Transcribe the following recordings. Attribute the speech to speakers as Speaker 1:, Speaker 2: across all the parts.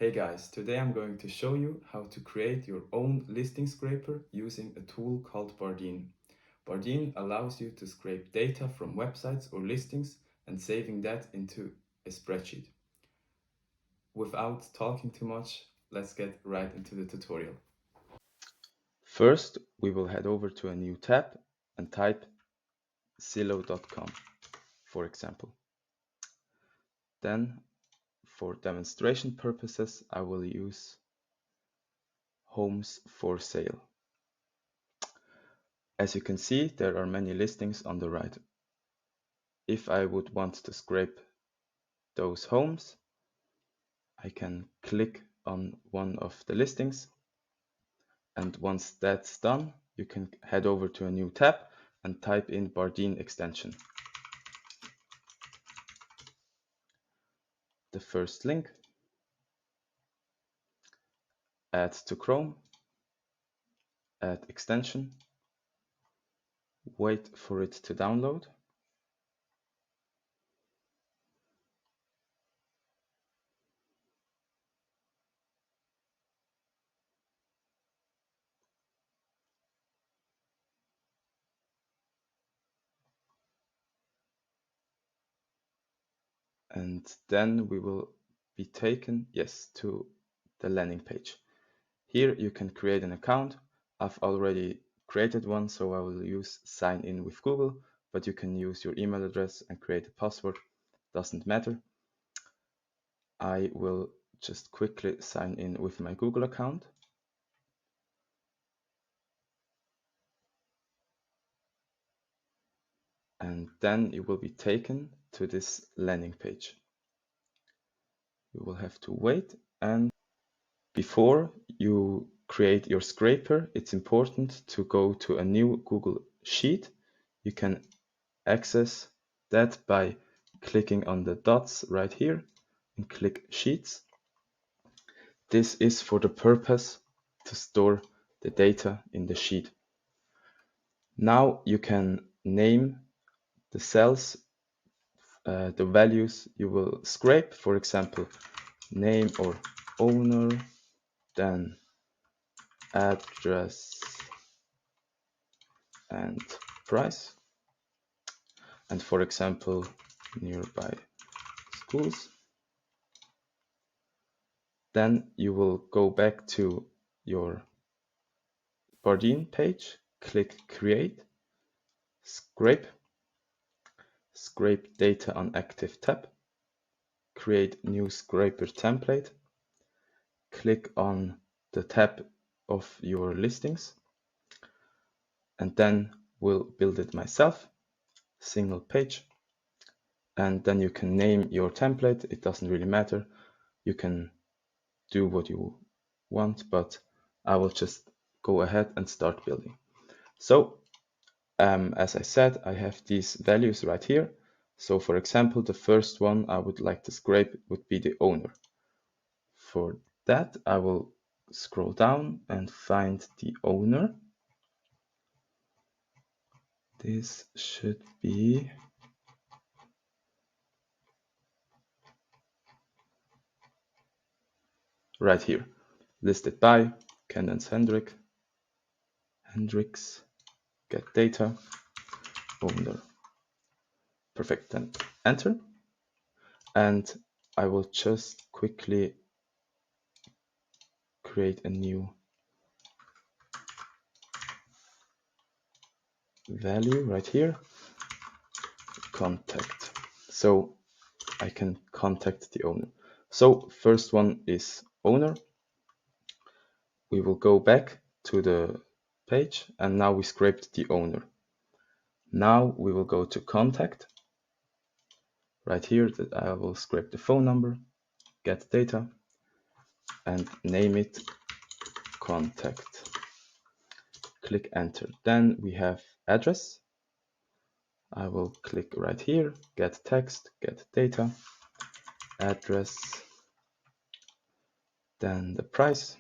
Speaker 1: Hey guys, today I'm going to show you how to create your own listing scraper using a tool called Bardeen. Bardeen allows you to scrape data from websites or listings and saving that into a spreadsheet. Without talking too much, let's get right into the tutorial.
Speaker 2: First, we will head over to a new tab and type Zillow.com, for example. Then, for demonstration purposes, I will use Homes for Sale. As you can see, there are many listings on the right. If I would want to scrape those homes, I can click on one of the listings, and once that's done, you can head over to a new tab and type in Bardeen extension. The first link, add to Chrome, add extension, wait for it to download. And then we will be taken, to the landing page. Here you can create an account. I've already created one, so I will use sign in with Google, but you can use your email address and create a password, doesn't matter. I will just quickly sign in with my Google account. And then you will be taken to this landing page. You will have to wait, and before you create your scraper, it's important to go to a new Google Sheet. You can access that by clicking on the dots right here and click Sheets. This is for the purpose to store the data in the sheet. Now you can name the cells, the values you will scrape, for example, name or owner, then address and price, and for example, nearby schools. Then you will go back to your Bardeen page, click Create, scrape data on active tab, create new scraper template, click on the tab of your listings, and then we'll build it myself, single page, and then you can name your template. It doesn't really matter. You can do what you want, but I will just go ahead and start building. So as I said, I have these values right here. So for example, the first one I would like to scrape would be the owner. For that, I will scroll down and find the owner. This should be right here, listed by Candace Hendricks, get data, owner. Perfect, then enter. And I will just quickly create a new value right here, contact. So I can contact the owner. So first one is owner. We will go back to the page, and now we scraped the owner. Now we will go to contact. Right here, that I will scrape the phone number, get data, and name it contact. Click enter. Then we have address. I will click right here, get text, get data, address, then the price.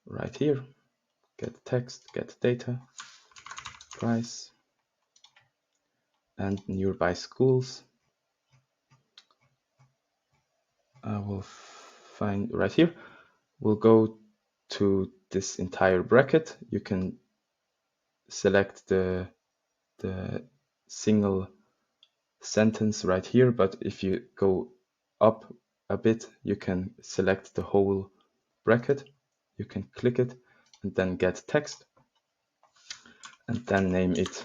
Speaker 2: Right here, get text, get data, price, and nearby schools. I will find right here. We'll go to this entire bracket. You can select the single sentence right here, but if you go up a bit, you can select the whole bracket. You can click it and then get text and then name it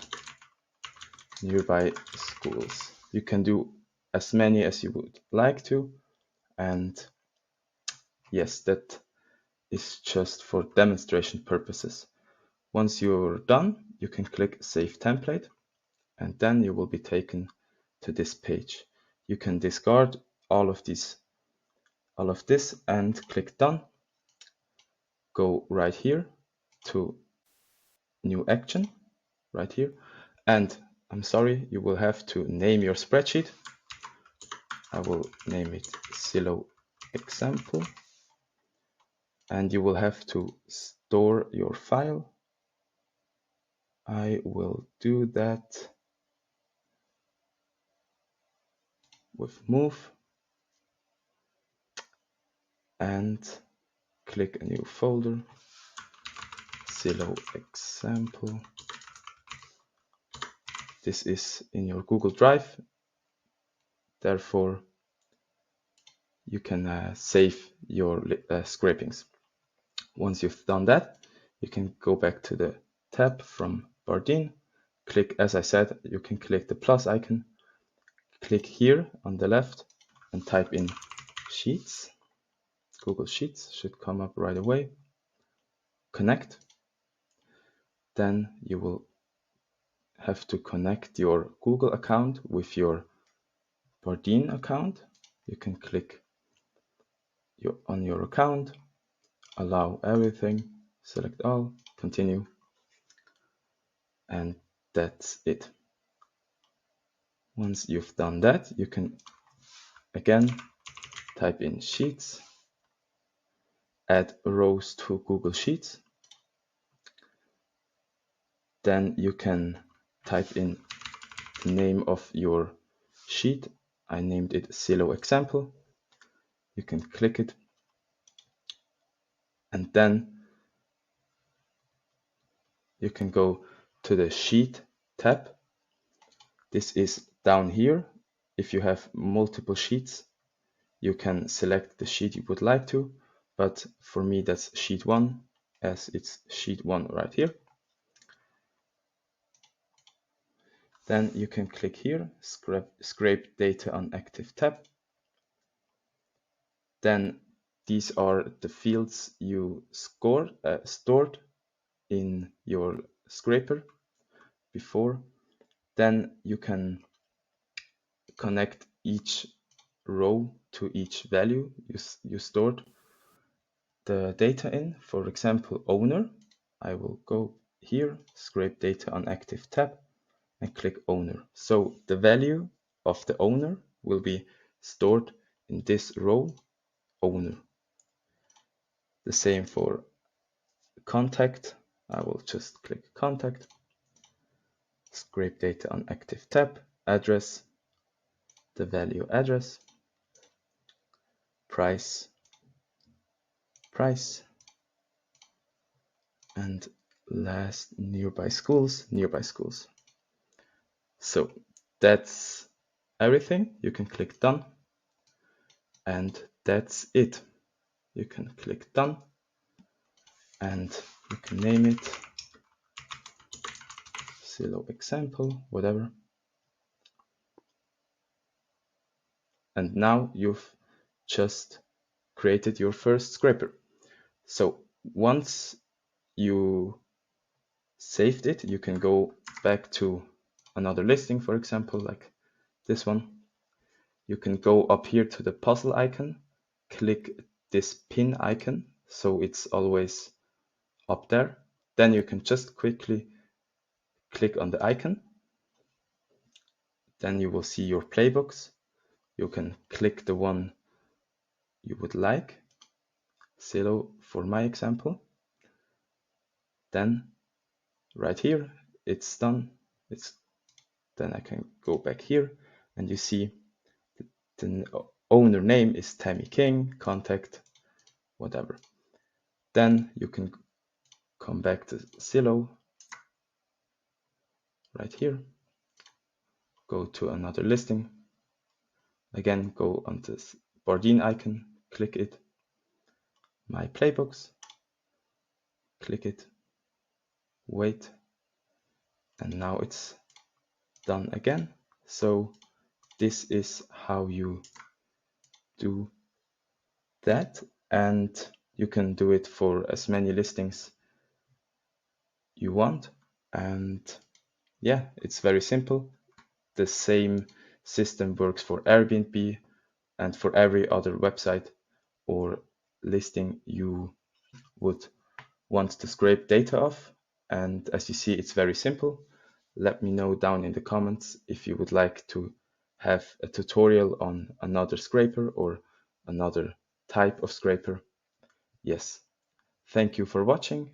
Speaker 2: nearby schools. You can do as many as you would like to, and yes, that is just for demonstration purposes. Once you're done, you can click Save Template, and then you will be taken to this page. You can discard all of this and click Done. Go right here to New Action, right here. And I'm sorry, you will have to name your spreadsheet. I will name it Silo Example. And you will have to store your file. I will do that with Move and click a new folder, Silo Example. This is in your Google Drive, therefore you can save your scrapings. Once you've done that, you can go back to the tab from Bardeen. Click, as I said, you can click the plus icon, click here on the left and type in Sheets. Google Sheets should come up right away. Connect. Then you will have to connect your Google account with your Bardeen account. You can click on your account, allow everything, select all, continue, and that's it. Once you've done that, you can again type in Sheets, add rows to Google Sheets. Then you can type in the name of your sheet. I named it Silo Example. You can click it, and then you can go to the Sheet tab. This is down here. If you have multiple sheets, you can select the sheet you would like to, but for me that's sheet 1, as it's sheet 1 right here. Then you can click here, scrape data on active tab. Then these are the fields you stored in your scraper before. Then you can connect each row to each value you stored the data in. For example, owner. I will go here, scrape data on active tab, and click owner. So the value of the owner will be stored in this row, owner. The same for contact. I will just click contact, scrape data on active tab, address, the value address, price, price, and last nearby schools, nearby schools. So that's everything. You can click done, and that's it. You can click done, and you can name it Silo Example, whatever. And now you've just created your first scraper. So once you saved it, you can go back to another listing, for example, like this one. You can go up here to the puzzle icon, click this pin icon, so it's always up there. Then you can just quickly click on the icon. Then you will see your playbooks. You can click the one you would like, Silo for my example. Then right here, it's done. Then I can go back here, and you see owner name is Tammy King, contact, whatever. Then you can come back to Zillow right here, go to another listing. Again, go on this Bardeen icon, click it, My Playbooks, click it, wait, and now it's done again. So this is how you do that, and you can do it for as many listings you want. And yeah, it's very simple. The same system works for Airbnb and for every other website or listing you would want to scrape data of. And as you see, it's very simple. Let me know down in the comments if you would like to have a tutorial on another scraper or another type of scraper. Yes, thank you for watching.